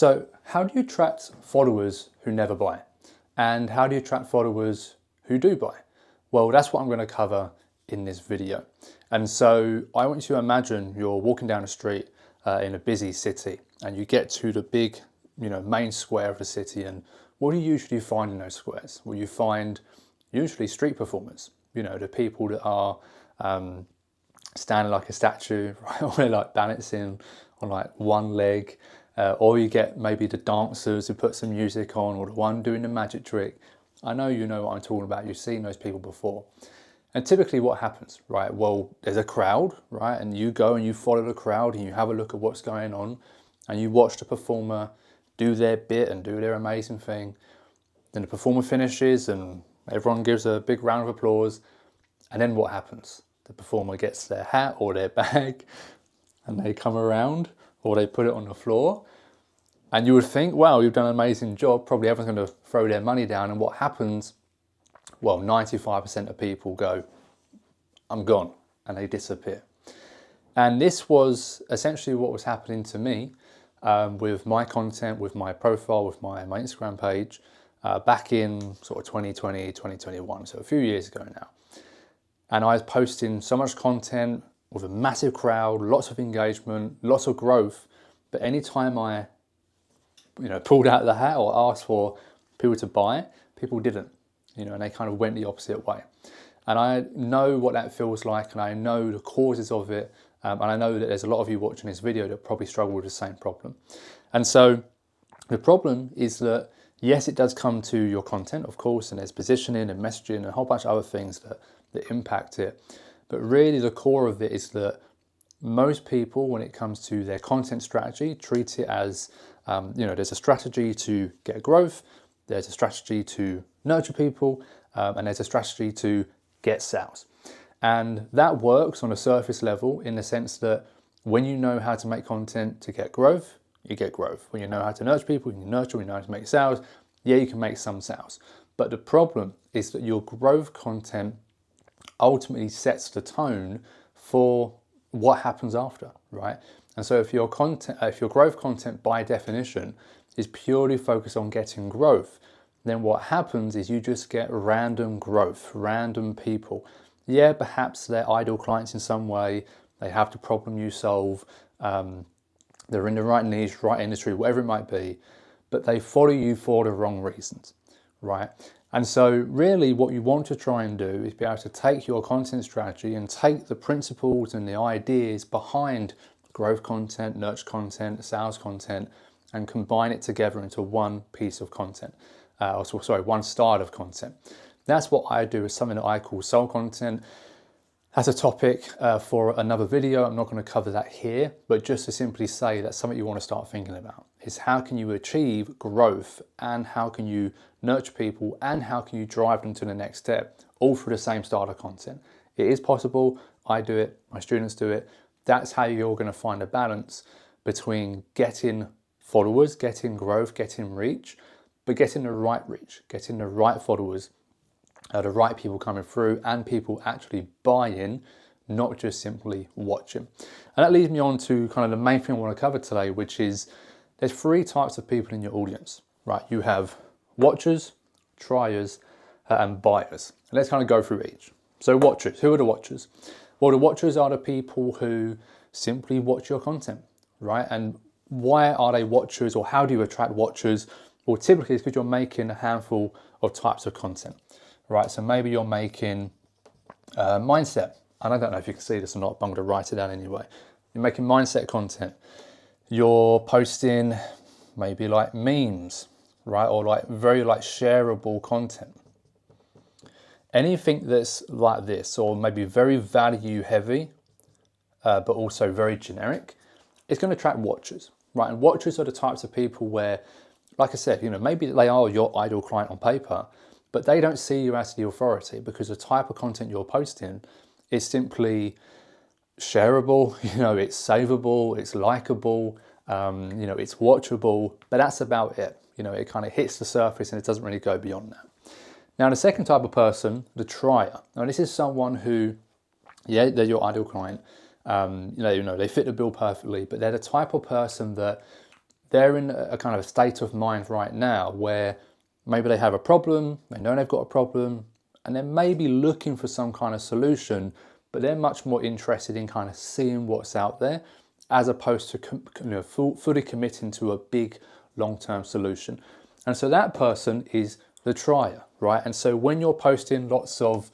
So how do you attract followers who never buy? And how do you attract followers who do buy? Well, that's what I'm going to cover in this video. And so I want you to imagine you're walking down the street in a busy city and you get to the big, main square of the city, and what do you usually find in those squares? Well, you find usually street performers, the people that are standing like a statue, right? Or they're like balancing on like one leg. Or you get maybe the dancers who put some music on, or the one doing the magic trick. I know you know what I'm talking about. You've seen those people before. And typically what happens, right? Well, there's a crowd, right? And you go and you follow the crowd and you have a look at what's going on and you watch the performer do their bit and do their amazing thing. Then the performer finishes and everyone gives a big round of applause. And then what happens? The performer gets their hat or their bag and they come around, or they put it on the floor, and you would think, wow, you've done an amazing job. Probably everyone's going to throw their money down. And what happens? Well, 95% of people go, I'm gone, and they disappear. And this was essentially what was happening to me with my content, with my profile, with my Instagram page back in sort of 2020, 2021, so a few years ago now. And I was posting so much content with a massive crowd, lots of engagement, lots of growth. But anytime I, pulled out the hat or asked for people to buy, people didn't, and they kind of went the opposite way. And I know what that feels like, and I know the causes of it. And I know that there's a lot of you watching this video that probably struggle with the same problem. And so the problem is that, yes, it does come to your content, of course, and there's positioning and messaging and a whole bunch of other things that impact it. But really the core of it is that most people, when it comes to their content strategy, treat it as, there's a strategy to get growth, there's a strategy to nurture people, and there's a strategy to get sales. And that works on a surface level in the sense that when you know how to make content to get growth, you get growth. When you know how to nurture people, you nurture. When you know how to make sales, yeah, you can make some sales. But the problem is that your growth content ultimately sets the tone for what happens after, right? And so if your growth content by definition is purely focused on getting growth, then what happens is you just get random growth, random people. Yeah, perhaps they're ideal clients in some way, they have the problem you solve, they're in the right niche, right industry, whatever it might be, but they follow you for the wrong reasons, right? And so really what you want to try and do is be able to take your content strategy and take the principles and the ideas behind growth content, nurture content, sales content, and combine it together into one piece of content, one style of content. That's what I do with something that I call soul content. That's a topic for another video. I'm not going to cover that here, but just to simply say that's something you want to start thinking about is how can you achieve growth and how can you nurture people and how can you drive them to the next step, all through the same style of content. It is possible. I do it. My students do it. That's how you're going to find a balance between getting followers, getting growth, getting reach, but getting the right reach, getting the right followers, the right people coming through and people actually buying, not just simply watching. And that leads me on to kind of the main thing I want to cover today, which is there's three types of people in your audience, right? You have watchers, triers, and buyers. And let's kind of go through each. So watchers, who are the watchers? Well, the watchers are the people who simply watch your content, right? And why are they watchers, or how do you attract watchers? Well, typically it's because you're making a handful of types of content. Right, so maybe you're making mindset, and I don't know if you can see this or not, but I'm going to write it down anyway. You're making mindset content. You're posting maybe like memes, right, or like very like shareable content. Anything that's like this, or maybe very value heavy, but also very generic, it's going to attract watchers, right? And watchers are the types of people where, like I said, maybe they are your ideal client on paper, but they don't see you as the authority because the type of content you're posting is simply shareable, it's savable, it's likable, it's watchable, but that's about it. It kind of hits the surface and it doesn't really go beyond that. Now, the second type of person, the trier. Now, this is someone who, yeah, they're your ideal client. They fit the bill perfectly, but they're the type of person that they're in a kind of a state of mind right now where maybe they have a problem, they know they've got a problem, and they're maybe looking for some kind of solution, but they're much more interested in kind of seeing what's out there as opposed to fully committing to a big long-term solution. And so that person is the trier, right? And so when you're posting lots of,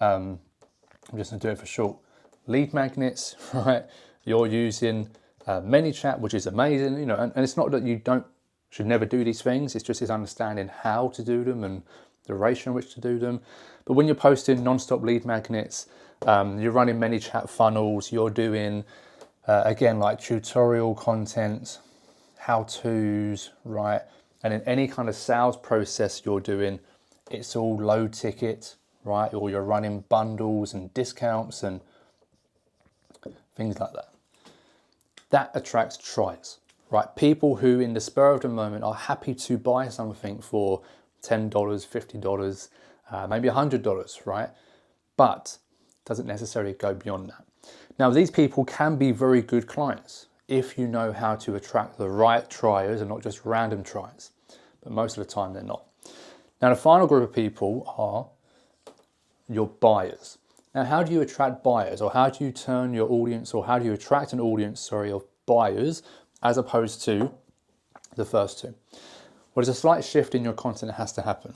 I'm just gonna do it for short, lead magnets, right? You're using ManyChat, which is amazing, and it's not that you should never do these things, it's just this understanding how to do them and the ratio in which to do them. But when you're posting non-stop lead magnets, you're running ManyChat funnels, you're doing, again, like tutorial content, how-tos, right? And in any kind of sales process you're doing, it's all low ticket, right? Or you're running bundles and discounts and things like that. That attracts triers, right? People who in the spur of the moment are happy to buy something for $10, $50, maybe $100, right? But doesn't necessarily go beyond that. Now, these people can be very good clients if you know how to attract the right triers and not just random triers, but most of the time they're not. Now, the final group of people are your buyers. Now, how do you attract buyers, or how do you turn your audience, or how do you attract an audience, of buyers as opposed to the first two? Well, there's a slight shift in your content that has to happen.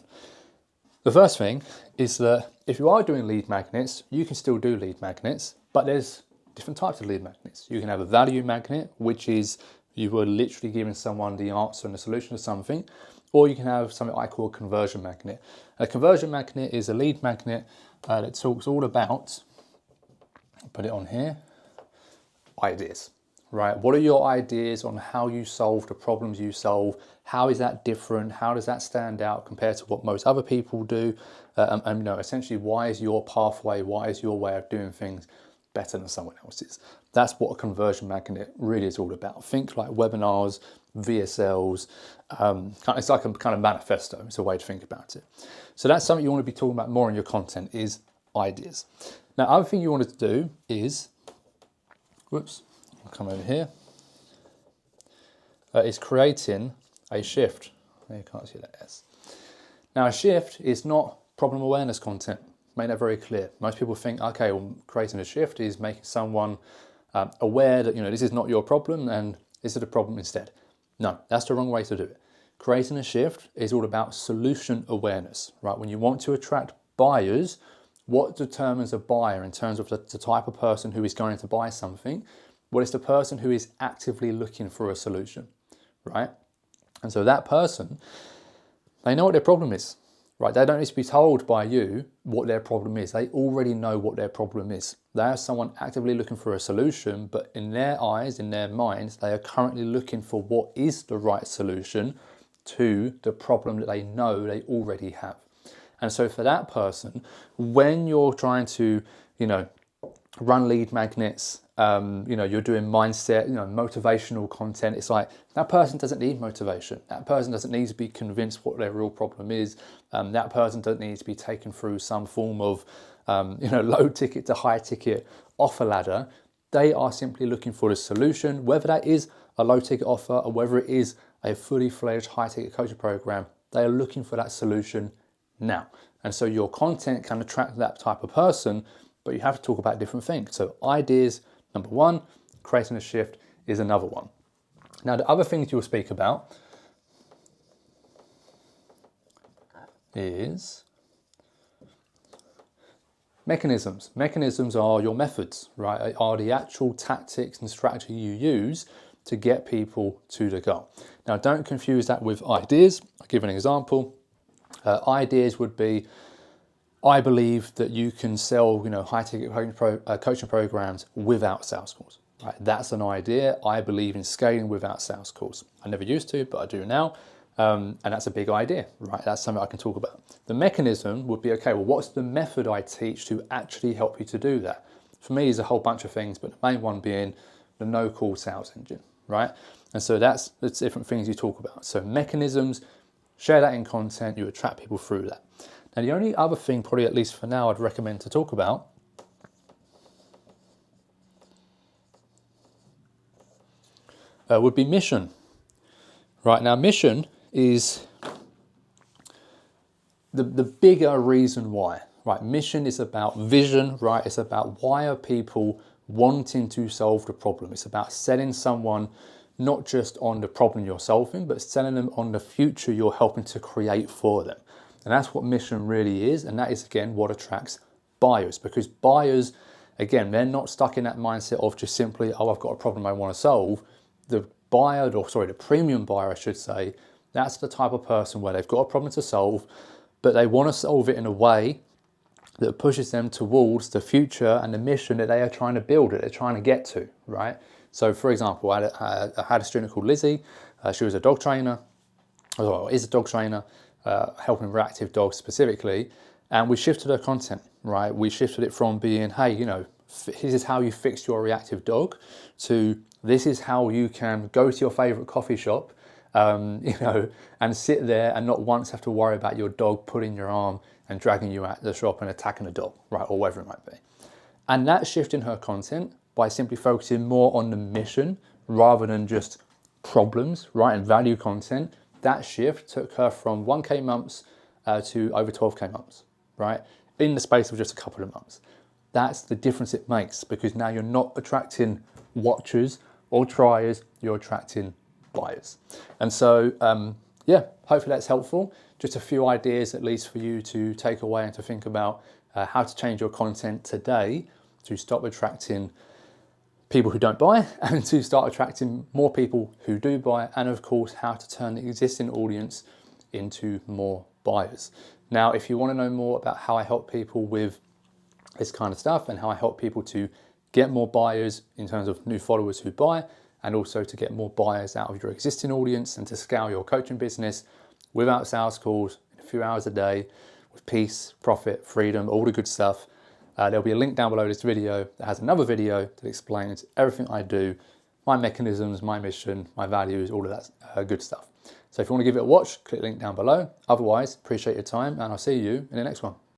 The first thing is that if you are doing lead magnets, you can still do lead magnets, but there's different types of lead magnets. You can have a value magnet, which is you were literally giving someone the answer and the solution to something, or you can have something I call a conversion magnet. A conversion magnet is a lead magnet that talks all about, put it on here, ideas, right? What are your ideas on how you solve the problems you solve? How is that different? How does that stand out compared to what most other people do? And essentially, why is your pathway, why is your way of doing things better than someone else's? That's what a conversion magnet really is all about. Think like webinars, VSLs. It's like a kind of manifesto. It's a way to think about it. So that's something you want to be talking about more in your content, is ideas. Now, other thing you want to do is, whoops, I'll come over here, is creating a shift. You can't see that S. Now, a shift is not problem awareness content. Make that very clear. Most people think, okay, well, creating a shift is making someone aware that, this is not your problem and this is the problem instead. No, that's the wrong way to do it. Creating a shift is all about solution awareness, right? When you want to attract buyers, what determines a buyer in terms of the type of person who is going to buy something? Well, it's the person who is actively looking for a solution, right? And so that person, they know what their problem is, right? They don't need to be told by you what their problem is. They already know what their problem is. They are someone actively looking for a solution, but in their eyes, in their minds, they are currently looking for what is the right solution to the problem that they know they already have. And so for that person, when you're trying to, run lead magnets, you're doing mindset, motivational content, it's like that person doesn't need motivation. That person doesn't need to be convinced what their real problem is. That person doesn't need to be taken through some form of, low ticket to high ticket offer ladder. They are simply looking for a solution, whether that is a low ticket offer or whether it is a fully fledged high ticket coaching program. They are looking for that solution now. And so your content can attract that type of person, but you have to talk about different things. So ideas, number one, creating a shift is another one. Now, the other things you'll speak about is mechanisms. Mechanisms are your methods, right? Are the actual tactics and strategy you use to get people to the goal. Now, don't confuse that with ideas. I'll give an example. Ideas would be, I believe that you can sell, high-ticket coaching programs without sales calls. Right? That's an idea. I believe in scaling without sales calls. I never used to, but I do now. And that's a big idea, right? That's something I can talk about. The mechanism would be, okay, well, what's the method I teach to actually help you to do that? For me, there's a whole bunch of things, but the main one being the no-call sales engine, right? And so that's different things you talk about. So mechanisms, share that in content, you attract people through that. Now, the only other thing, probably at least for now, I'd recommend to talk about would be mission. Right, now mission is the bigger reason why. Right, mission is about vision, right? It's about why are people wanting to solve the problem. It's about selling someone not just on the problem you're solving, but selling them on the future you're helping to create for them. And that's what mission really is. And that is, again, what attracts buyers, because buyers, again, they're not stuck in that mindset of just simply, oh, I've got a problem I want to solve. The buyer, or sorry, the premium buyer, I should say, that's the type of person where they've got a problem to solve, but they want to solve it in a way that pushes them towards the future and the mission that they are trying to build, that they're trying to get to, right? So, for example, I had a student called Lizzie. She was a dog trainer, or is a dog trainer, helping reactive dogs specifically. And we shifted her content, right? We shifted it from being, hey, you know, this is how you fix your reactive dog, to this is how you can go to your favorite coffee shop, you know, and sit there and not once have to worry about your dog pulling your arm and dragging you out the shop and attacking the dog, right? Or whatever it might be. And that shift in her content, by simply focusing more on the mission rather than just problems, right, and value content, that shift took her from 1K months to over 12K months, right, in the space of just a couple of months. That's the difference it makes, because now you're not attracting watchers or triers, you're attracting buyers. And so, yeah, hopefully that's helpful. Just a few ideas at least for you to take away and to think about how to change your content today to stop attracting people who don't buy and to start attracting more people who do buy, and of course how to turn the existing audience into more buyers. Now, if you want to know more about how I help people with this kind of stuff and how I help people to get more buyers in terms of new followers who buy, and also to get more buyers out of your existing audience and to scale your coaching business without sales calls, in a few hours a day, with peace, profit, freedom, all the good stuff, there'll be a link down below this video that has another video that explains everything I do, my mechanisms, my mission, my values, all of that good stuff. So if you want to give it a watch, click the link down below. Otherwise, appreciate your time, and I'll see you in the next one.